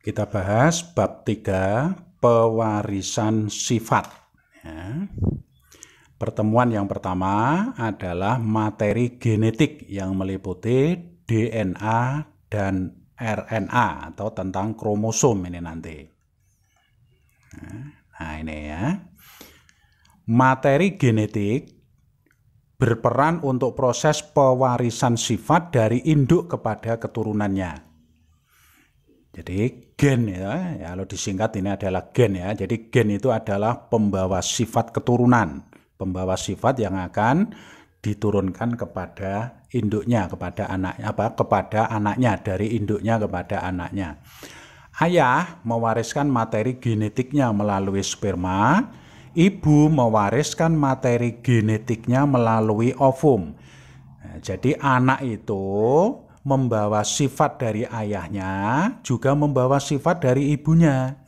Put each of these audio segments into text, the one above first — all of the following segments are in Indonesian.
Kita bahas bab 3, pewarisan sifat. Ya. Pertemuan yang pertama adalah materi genetik yang meliputi DNA dan RNA atau tentang kromosom ini nanti. Nah ini ya. Materi genetik berperan untuk proses pewarisan sifat dari induk kepada keturunannya. Jadi gen ya, kalau disingkat ini adalah gen ya. Jadi gen itu adalah pembawa sifat keturunan, pembawa sifat yang akan diturunkan kepada induknya, kepada anaknya dari induknya kepada anaknya. Ayah mewariskan materi genetiknya melalui sperma, ibu mewariskan materi genetiknya melalui ovum. Nah, jadi anak itu membawa sifat dari ayahnya, juga membawa sifat dari ibunya.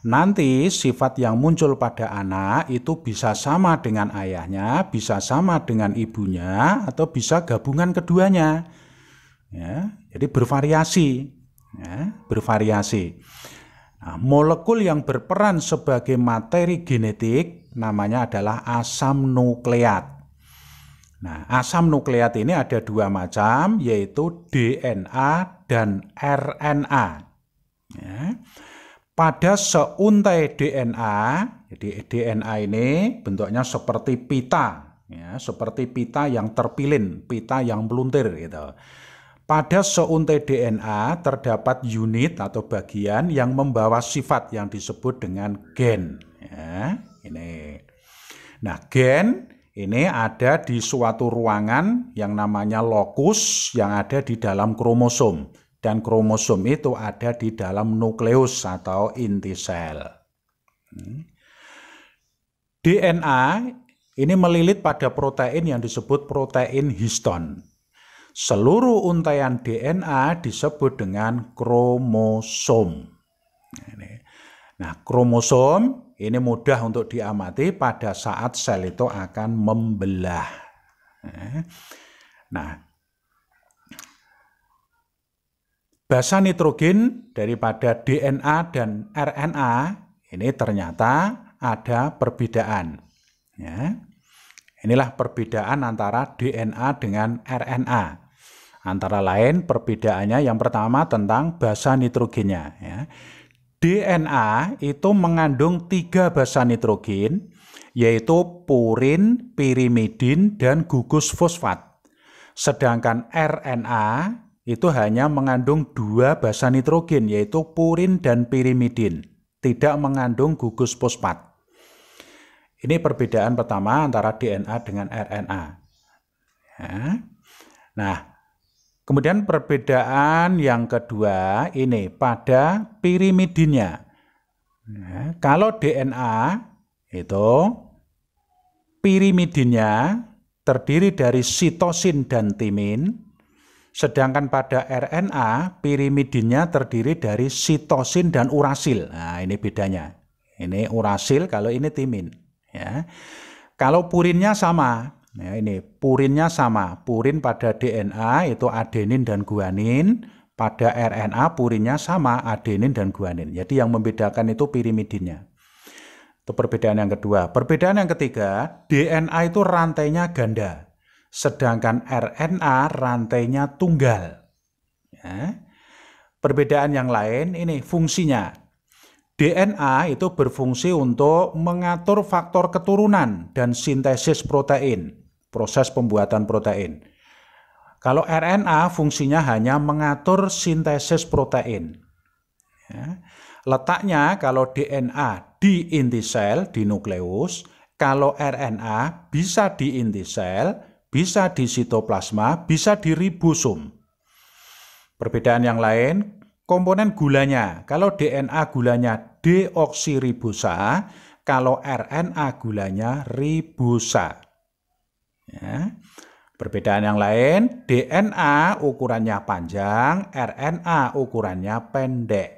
Nanti sifat yang muncul pada anak itu bisa sama dengan ayahnya, bisa sama dengan ibunya, atau bisa gabungan keduanya. Ya, jadi bervariasi. Ya, bervariasi. Nah, molekul yang berperan sebagai materi genetik namanya adalah asam nukleat. Nah, asam nukleat ini ada dua macam, yaitu DNA dan RNA. Ya. Pada seuntai DNA, jadi DNA ini bentuknya seperti pita, ya, seperti pita yang terpilin, pita yang meluntir gitu. Pada seuntai DNA terdapat unit atau bagian yang membawa sifat yang disebut dengan gen. Ya, ini. Nah, gen ini ada di suatu ruangan yang namanya lokus yang ada di dalam kromosom. Dan kromosom itu ada di dalam nukleus atau inti sel. DNA ini melilit pada protein yang disebut protein histon. Seluruh untaian DNA disebut dengan kromosom. Nah, kromosom ini mudah untuk diamati pada saat sel itu akan membelah. Nah, basa nitrogen daripada DNA dan RNA ini ternyata ada perbedaan. Ya. Inilah perbedaan antara DNA dengan RNA. Antara lain perbedaannya yang pertama tentang basa nitrogennya. Ya. DNA itu mengandung 3 basa nitrogen, yaitu purin, pirimidin, dan gugus fosfat. Sedangkan RNA itu hanya mengandung 2 basa nitrogen, yaitu purin dan pirimidin, tidak mengandung gugus fosfat. Ini perbedaan pertama antara DNA dengan RNA. Ya. Nah, kemudian perbedaan yang kedua ini pada pirimidinnya. Nah, kalau DNA itu pirimidinnya terdiri dari sitosin dan timin, sedangkan pada RNA pirimidinnya terdiri dari sitosin dan urasil. Nah, ini bedanya. Ini urasil, kalau ini timin. Ya. Kalau purinnya sama. Nah, ini purinnya sama. Purin pada DNA itu adenin dan guanin, pada RNA purinnya sama, adenin dan guanin. Jadi yang membedakan itu pirimidinnya. Itu perbedaan yang kedua. Perbedaan yang ketiga, DNA itu rantainya ganda, sedangkan RNA rantainya tunggal. Ya. Perbedaan yang lain ini fungsinya. DNA itu berfungsi untuk mengatur faktor keturunan dan sintesis protein, proses pembuatan protein. Kalau RNA fungsinya hanya mengatur sintesis protein. Ya. Letaknya kalau DNA di inti sel, di nukleus, kalau RNA bisa di inti sel, bisa di sitoplasma, bisa di ribosom. Perbedaan yang lain, komponen gulanya. Kalau DNA gulanya deoksiribosa, kalau RNA gulanya ribosa. Ya. Perbedaan yang lain, DNA ukurannya panjang, RNA ukurannya pendek.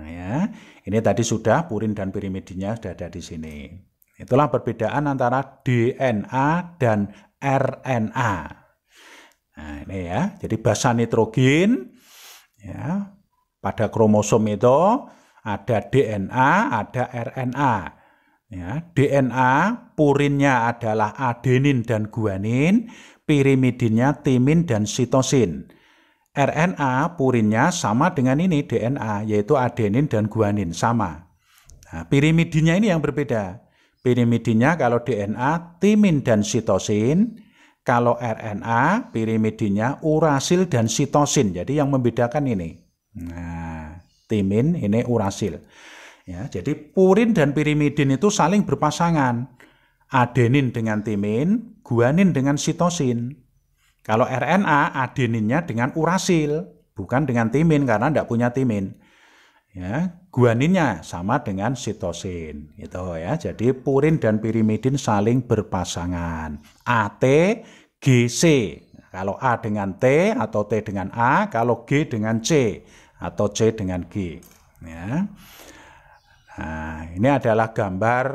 Ya. Ini tadi sudah purin dan pirimidinnya sudah ada di sini. Itulah perbedaan antara DNA dan RNA. Nah, ini ya. Jadi basa nitrogen ya, Pada kromosom itu ada DNA, ada RNA. Ya, DNA purinnya adalah adenin dan guanin, pirimidinnya timin dan sitosin. RNA purinnya sama dengan ini DNA, yaitu adenin dan guanin, sama. Nah, pirimidinnya ini yang berbeda. Pirimidinnya kalau DNA timin dan sitosin, kalau RNA pirimidinnya urasil dan sitosin. Jadi yang membedakan ini. Nah, timin ini urasil. Ya, jadi purin dan pirimidin itu saling berpasangan. Adenin dengan timin, guanin dengan sitosin. Kalau RNA adeninnya dengan urasil, bukan dengan timin karena tidak punya timin. Ya, guaninnya sama dengan sitosin, gitu ya. Jadi purin dan pirimidin saling berpasangan. AT, GC. Kalau A dengan T atau T dengan A, kalau G dengan C atau C dengan G. Ya. Nah, ini adalah gambar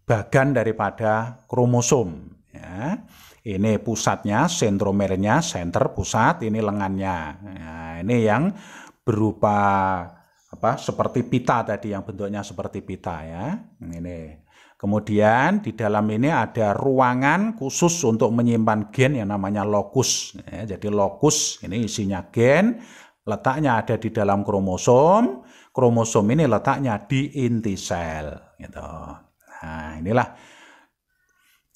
bagan daripada kromosom. Ya. Ini pusatnya, sentromernya, center pusat, ini lengannya. Nah, ini yang berupa seperti pita tadi, yang bentuknya seperti pita ya. Ini. Kemudian di dalam ini ada ruangan khusus untuk menyimpan gen yang namanya lokus. Ya, jadi lokus ini isinya gen, letaknya ada di dalam kromosom. Kromosom ini letaknya di inti sel. Gitu. Nah, inilah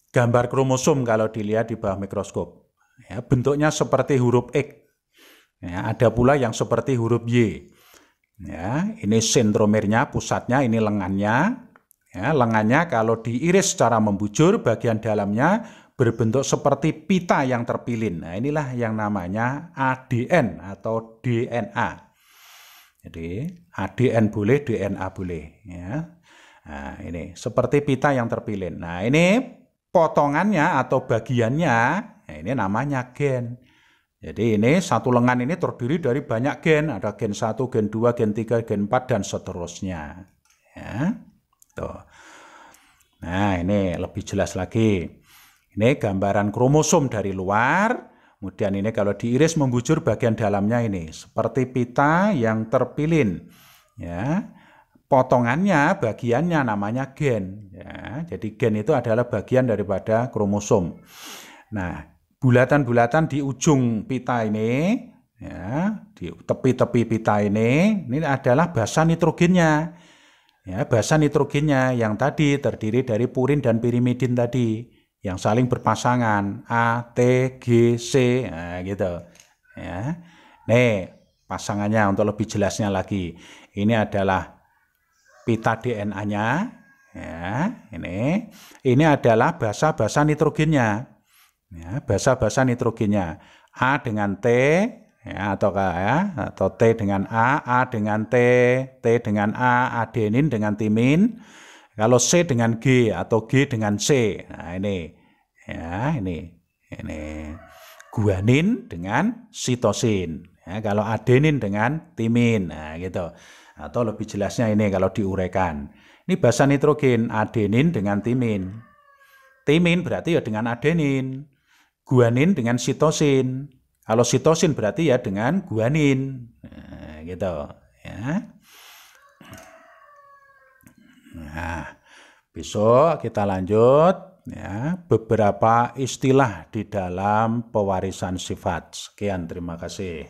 gambar kromosom kalau dilihat di bawah mikroskop. Ya, bentuknya seperti huruf X. Ya, ada pula yang seperti huruf Y. Ya, ini sentromernya, pusatnya, ini lengannya. Ya, lengannya kalau diiris secara membujur, bagian dalamnya berbentuk seperti pita yang terpilin. Nah, inilah yang namanya ADN atau DNA. Jadi ADN boleh, DNA boleh. Ya. Nah, ini seperti pita yang terpilin. Nah, ini potongannya atau bagiannya, nah ini namanya gen. Jadi ini satu lengan ini terdiri dari banyak gen. Ada gen 1, gen 2, gen 3, gen 4, dan seterusnya. Ya. Tuh. Nah, ini lebih jelas lagi. Ini gambaran kromosom dari luar. Kemudian ini kalau diiris membujur bagian dalamnya ini. Seperti pita yang terpilin. Ya. Potongannya, bagiannya namanya gen. Ya. Jadi gen itu adalah bagian daripada kromosom. Nah, bulatan-bulatan di ujung pita ini, ya, di tepi-tepi pita ini adalah basa nitrogennya. Ya, basa nitrogennya yang tadi terdiri dari purin dan pirimidin tadi, yang saling berpasangan A, T, G, C, nah, gitu. Ya. Nih, pasangannya untuk lebih jelasnya lagi. Ini adalah pita DNA-nya, ya, ini adalah basa-basa nitrogennya. Ya, basa-basa nitrogennya A dengan T ya, atau T dengan A dengan T dengan A, adenin dengan timin. Kalau C dengan G atau G dengan C. Nah, ini ya, ini guanin dengan sitosin. Ya, kalau adenin dengan timin. Nah, gitu. Atau lebih jelasnya ini kalau diuraikan. Ini basa nitrogen, adenin dengan timin. Timin berarti ya dengan adenin. Guanin dengan sitosin. Kalau sitosin berarti ya dengan guanin. Nah, gitu ya. Nah, besok kita lanjut ya beberapa istilah di dalam pewarisan sifat. Sekian, terima kasih.